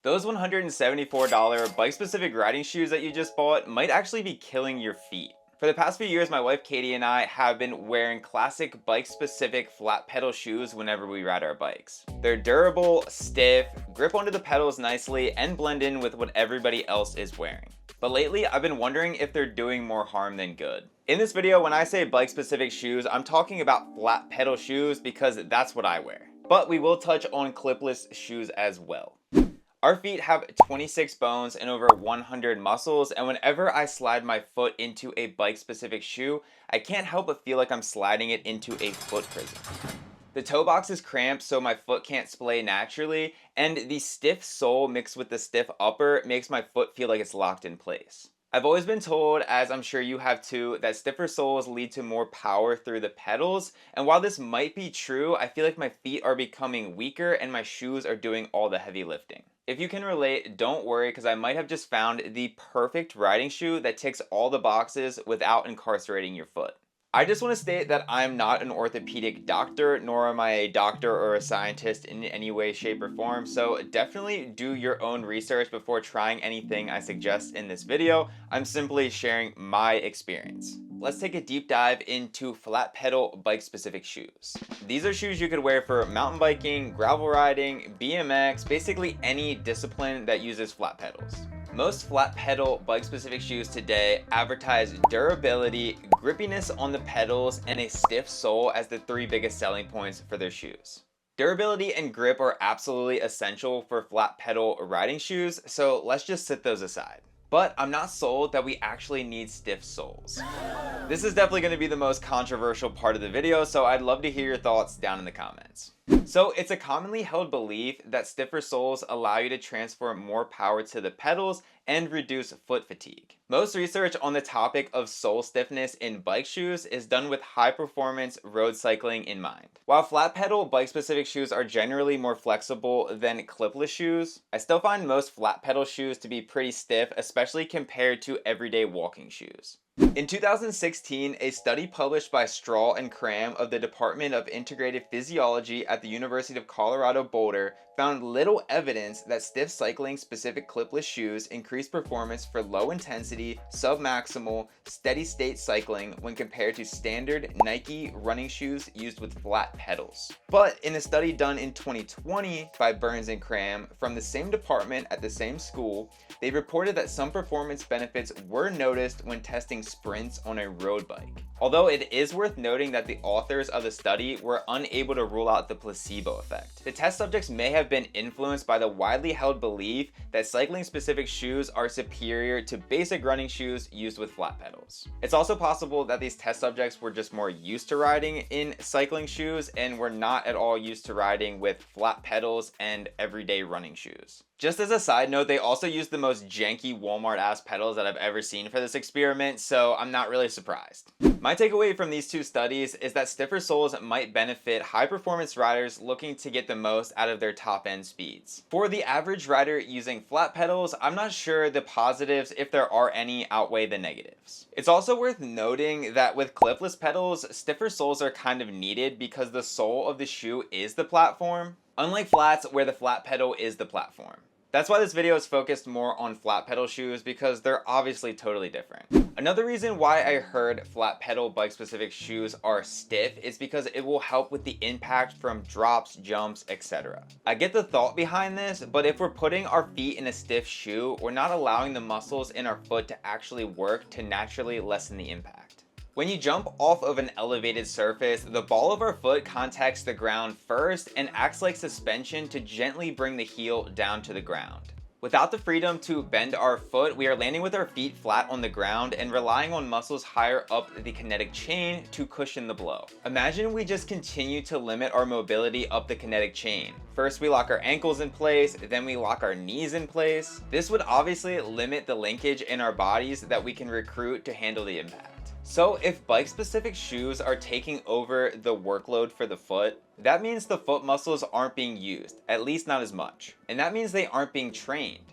Those $174 bike-specific riding shoes that you just bought might actually be killing your feet. For the past few years, my wife Katie and I have been wearing classic bike-specific flat pedal shoes whenever we ride our bikes. They're durable, stiff, grip onto the pedals nicely, and blend in with what everybody else is wearing. But lately, I've been wondering if they're doing more harm than good. In this video, when I say bike-specific shoes, I'm talking about flat pedal shoes because that's what I wear. But we will touch on clipless shoes as well. Our feet have 26 bones and over 100 muscles, and whenever I slide my foot into a bike-specific shoe, I can't help but feel like I'm sliding it into a foot prison. The toe box is cramped so my foot can't splay naturally, and the stiff sole mixed with the stiff upper makes my foot feel like it's locked in place. I've always been told, as I'm sure you have too, that stiffer soles lead to more power through the pedals, and while this might be true, I feel like my feet are becoming weaker and my shoes are doing all the heavy lifting. If you can relate, don't worry, because I might have just found the perfect riding shoe that ticks all the boxes without incarcerating your foot. I just want to state that I'm not an orthopedic doctor, nor am I a doctor or a scientist in any way, shape, or form, so definitely do your own research before trying anything I suggest in this video. I'm simply sharing my experience. Let's take a deep dive into flat pedal bike specific shoes. These are shoes you could wear for mountain biking, gravel riding, BMX, basically any discipline that uses flat pedals. Most flat pedal bike specific shoes today advertise durability, grippiness on the pedals, and a stiff sole as the three biggest selling points for their shoes. Durability and grip are absolutely essential for flat pedal riding shoes, so let's just set those aside. But I'm not sold that we actually need stiff soles. This is definitely going to be the most controversial part of the video, so I'd love to hear your thoughts down in the comments. So it's a commonly held belief that stiffer soles allow you to transfer more power to the pedals and reduce foot fatigue. Most research on the topic of sole stiffness in bike shoes is done with high performance road cycling in mind. While flat pedal bike specific shoes are generally more flexible than clipless shoes, I still find most flat pedal shoes to be pretty stiff, especially compared to everyday walking shoes. In 2016, a study published by Strahl and Cram of the Department of Integrative Physiology at the University of Colorado Boulder found little evidence that stiff cycling specific clipless shoes increase performance for low intensity, submaximal, steady state cycling when compared to standard Nike running shoes used with flat pedals. But in a study done in 2020 by Burns and Cram from the same department at the same school, they reported that some performance benefits were noticed when testing sprints on a road bike. Although it is worth noting that the authors of the study were unable to rule out the placebo effect. The test subjects may have been influenced by the widely held belief that cycling specific shoes are superior to basic running shoes used with flat pedals. It's also possible that these test subjects were just more used to riding in cycling shoes and were not at all used to riding with flat pedals and everyday running shoes. Just as a side note, they also used the most janky Walmart-ass pedals that I've ever seen for this experiment, so I'm not really surprised. My takeaway from these two studies is that stiffer soles might benefit high-performance riders looking to get the most out of their top-end speeds. For the average rider using flat pedals, I'm not sure the positives, if there are any, outweigh the negatives. It's also worth noting that with clipless pedals, stiffer soles are kind of needed because the sole of the shoe is the platform, unlike flats where the flat pedal is the platform. That's why this video is focused more on flat pedal shoes, because they're obviously totally different. Another reason why I heard flat pedal bike specific shoes are stiff is because it will help with the impact from drops, jumps, etc. I get the thought behind this, but if we're putting our feet in a stiff shoe, we're not allowing the muscles in our foot to actually work to naturally lessen the impact. When you jump off of an elevated surface, the ball of our foot contacts the ground first and acts like suspension to gently bring the heel down to the ground. Without the freedom to bend our foot, we are landing with our feet flat on the ground and relying on muscles higher up the kinetic chain to cushion the blow. Imagine we just continue to limit our mobility up the kinetic chain. First we lock our ankles in place, then we lock our knees in place. This would obviously limit the linkage in our bodies that we can recruit to handle the impact. So if bike-specific shoes are taking over the workload for the foot, that means the foot muscles aren't being used, at least not as much. And that means they aren't being trained,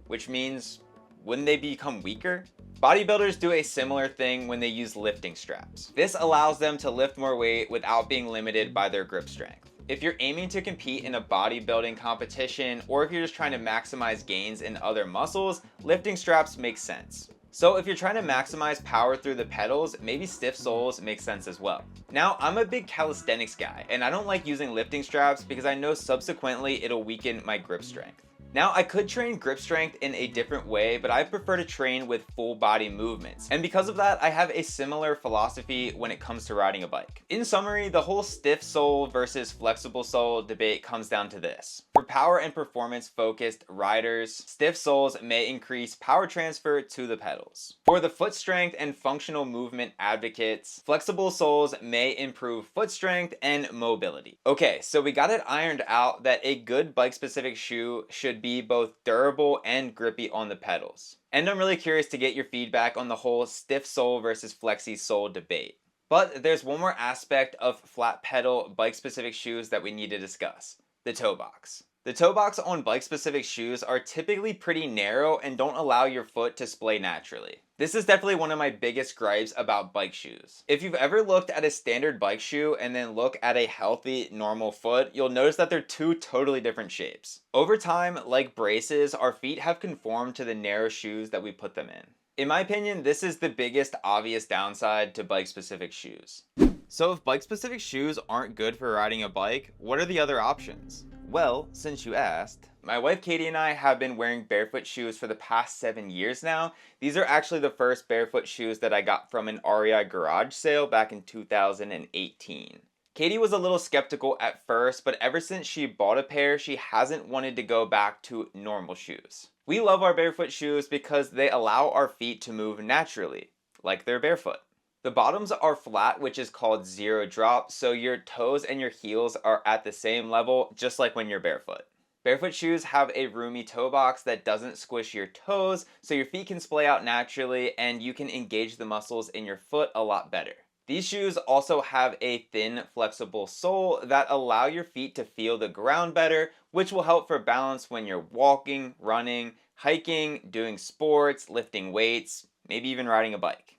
which means, wouldn't they become weaker? Bodybuilders do a similar thing when they use lifting straps. This allows them to lift more weight without being limited by their grip strength. If you're aiming to compete in a bodybuilding competition, or if you're just trying to maximize gains in other muscles, lifting straps make sense. So if you're trying to maximize power through the pedals, maybe stiff soles make sense as well. Now, I'm a big calisthenics guy, and I don't like using lifting straps because I know subsequently it'll weaken my grip strength. Now, I could train grip strength in a different way, but I prefer to train with full body movements. And because of that, I have a similar philosophy when it comes to riding a bike. In summary, the whole stiff sole versus flexible sole debate comes down to this. For power and performance focused riders, stiff soles may increase power transfer to the pedals. For the foot strength and functional movement advocates, flexible soles may improve foot strength and mobility. Okay, so we got it ironed out that a good bike specific shoe should be both durable and grippy on the pedals. And I'm really curious to get your feedback on the whole stiff sole versus flexi sole debate. But there's one more aspect of flat pedal bike specific shoes that we need to discuss: the toe box. The toe box on bike specific shoes are typically pretty narrow and don't allow your foot to splay naturally. This is definitely one of my biggest gripes about bike shoes. If you've ever looked at a standard bike shoe and then look at a healthy, normal foot, you'll notice that they're two totally different shapes. Over time, like braces, our feet have conformed to the narrow shoes that we put them in. In my opinion, this is the biggest obvious downside to bike specific shoes. So if bike specific shoes aren't good for riding a bike, what are the other options? Well, since you asked, my wife Katie and I have been wearing barefoot shoes for the past 7 years now. These are actually the first barefoot shoes that I got from an REI garage sale back in 2018. Katie was a little skeptical at first, but ever since she bought a pair, she hasn't wanted to go back to normal shoes. We love our barefoot shoes because they allow our feet to move naturally, like they're barefoot. The bottoms are flat, which is called zero drop, so your toes and your heels are at the same level, just like when you're barefoot. Barefoot shoes have a roomy toe box that doesn't squish your toes, so your feet can splay out naturally and you can engage the muscles in your foot a lot better. These shoes also have a thin, flexible sole that allow your feet to feel the ground better, which will help for balance when you're walking, running, hiking, doing sports, lifting weights, maybe even riding a bike.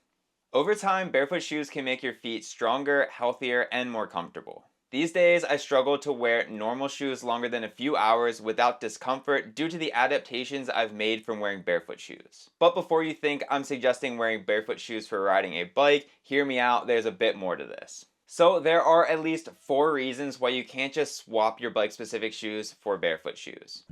Over time, barefoot shoes can make your feet stronger, healthier, and more comfortable. These days, I struggle to wear normal shoes longer than a few hours without discomfort due to the adaptations I've made from wearing barefoot shoes. But before you think I'm suggesting wearing barefoot shoes for riding a bike, hear me out, there's a bit more to this. So there are at least 4 reasons why you can't just swap your bike specific shoes for barefoot shoes.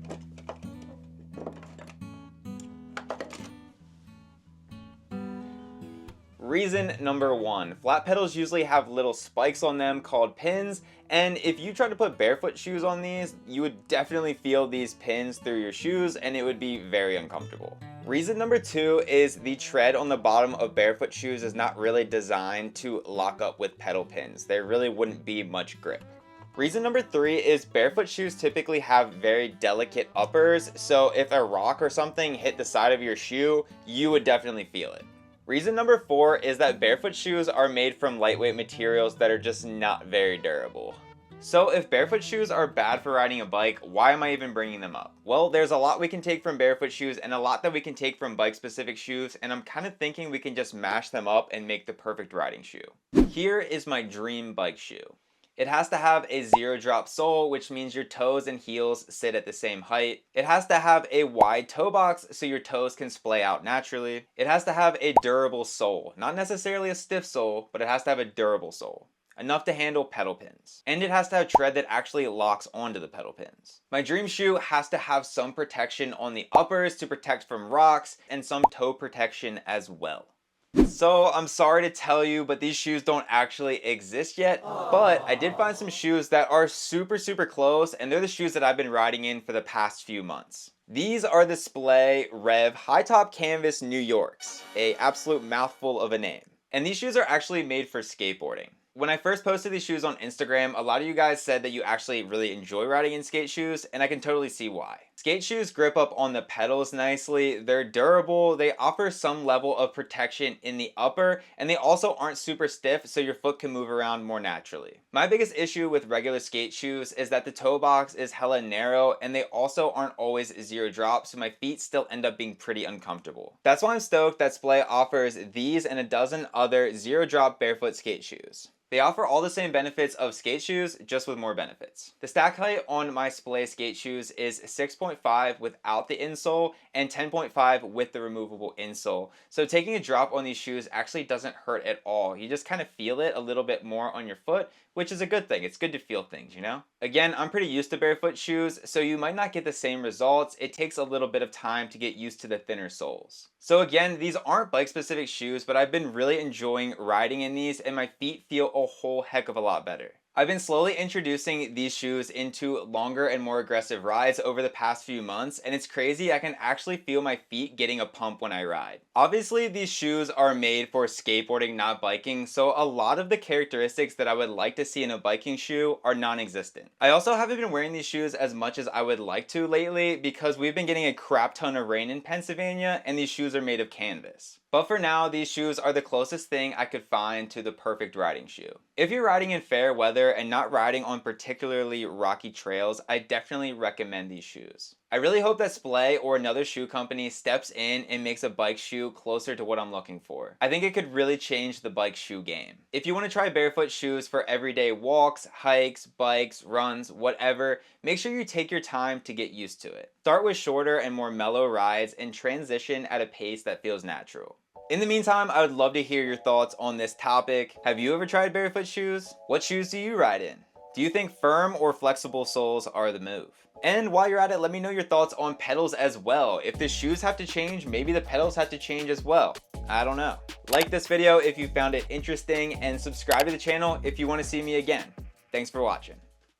Reason number 1, flat pedals usually have little spikes on them called pins, and if you try to put barefoot shoes on these, you would definitely feel these pins through your shoes and it would be very uncomfortable. Reason number 2 is the tread on the bottom of barefoot shoes is not really designed to lock up with pedal pins. There really wouldn't be much grip. Reason number 3 is barefoot shoes typically have very delicate uppers, so if a rock or something hit the side of your shoe, you would definitely feel it. Reason number 4 is that barefoot shoes are made from lightweight materials that are just not very durable. So if barefoot shoes are bad for riding a bike, why am I even bringing them up? Well, there's a lot we can take from barefoot shoes and a lot that we can take from bike specific shoes, and I'm kind of thinking we can just mash them up and make the perfect riding shoe. Here is my dream bike shoe. It has to have a zero drop sole, which means your toes and heels sit at the same height. It has to have a wide toe box so your toes can splay out naturally. It has to have a durable sole, not necessarily a stiff sole, but it has to have a durable sole, enough to handle pedal pins. And it has to have tread that actually locks onto the pedal pins. My dream shoe has to have some protection on the uppers to protect from rocks and some toe protection as well. So I'm sorry to tell you, but these shoes don't actually exist yet. But I did find some shoes that are super close, and they're the shoes that I've been riding in for the past few months. These are the Splay Rev High Top Canvas New Yorks, a absolute mouthful of a name. And these shoes are actually made for skateboarding. When I first posted these shoes on Instagram, a lot of you guys said that you actually really enjoy riding in skate shoes, and I can totally see why. Skate shoes grip up on the pedals nicely, they're durable, they offer some level of protection in the upper, and they also aren't super stiff so your foot can move around more naturally. My biggest issue with regular skate shoes is that the toe box is hella narrow and they also aren't always zero drop, so my feet still end up being pretty uncomfortable. That's why I'm stoked that Splay offers these and a dozen other zero drop barefoot skate shoes. They offer all the same benefits of skate shoes, just with more benefits. The stack height on my Splay skate shoes is 6.5 without the insole and 10.5 with the removable insole. So taking a drop on these shoes actually doesn't hurt at all. You just kind of feel it a little bit more on your foot, which is a good thing. It's good to feel things, you know? Again, I'm pretty used to barefoot shoes, so you might not get the same results. It takes a little bit of time to get used to the thinner soles. So again, these aren't bike specific shoes, but I've been really enjoying riding in these and my feet feel a whole heck of a lot better. I've been slowly introducing these shoes into longer and more aggressive rides over the past few months, and it's crazy, I can actually feel my feet getting a pump when I ride. Obviously, these shoes are made for skateboarding, not biking, so a lot of the characteristics that I would like to see in a biking shoe are non-existent. I also haven't been wearing these shoes as much as I would like to lately because we've been getting a crap ton of rain in Pennsylvania, and these shoes are made of canvas. But for now, these shoes are the closest thing I could find to the perfect riding shoe. If you're riding in fair weather and not riding on particularly rocky trails, I definitely recommend these shoes. I really hope that Splay or another shoe company steps in and makes a bike shoe closer to what I'm looking for. I think it could really change the bike shoe game. If you want to try barefoot shoes for everyday walks, hikes, bikes, runs, whatever, make sure you take your time to get used to it. Start with shorter and more mellow rides and transition at a pace that feels natural. In the meantime, I would love to hear your thoughts on this topic. Have you ever tried barefoot shoes? What shoes do you ride in? Do you think firm or flexible soles are the move? And while you're at it, let me know your thoughts on pedals as well. If the shoes have to change, maybe the pedals have to change as well. I don't know. Like this video if you found it interesting and subscribe to the channel if you want to see me again. Thanks for watching.